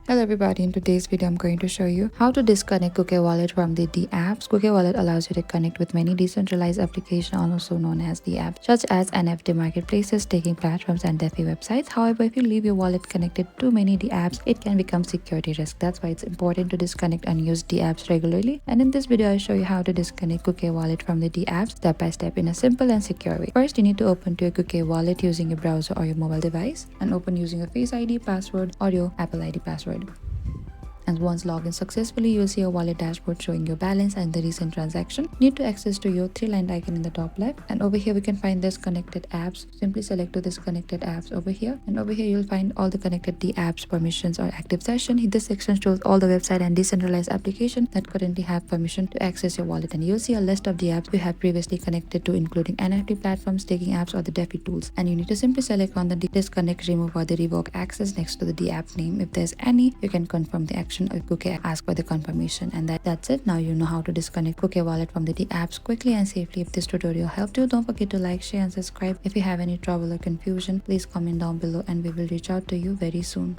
Hello everybody, in today's video I'm going to show you how to disconnect Kukai Wallet from the DApps. Kukai Wallet allows you to connect with many decentralized applications, also known as DApps, such as NFT marketplaces, staking platforms and DeFi websites. However, if you leave your wallet connected to many DApps, it can become security risk. That's why it's important to disconnect and use DApps regularly. And in this video I'll show you how to disconnect Kukai Wallet from the DApps step by step in a simple and secure way. First, you need to open to your Kukai Wallet using your browser or your mobile device and open using your Face ID password or your Apple ID password. And once logged in successfully, you will see a wallet dashboard showing your balance and the recent transaction. Need to access to your three-line icon in the top left, and over here we can find this connected apps. Simply select to this connected apps over here, and over here you'll find all the connected DApps permissions or active session. This section shows all the website and decentralized applications that currently have permission to access your wallet, and you'll see a list of the apps you have previously connected to, including NFT platforms, staking apps or the DeFi tools. And you need to simply select on the disconnect, remove or the revoke access next to the DApp name. If there's any, you can confirm the action or Kukai ask for the confirmation, and that's it. Now you know how to disconnect Kukai Wallet from the DApps quickly and safely. If this tutorial helped you, don't forget to like, share and subscribe. If you have any trouble or confusion, please comment down below and we will reach out to you very soon.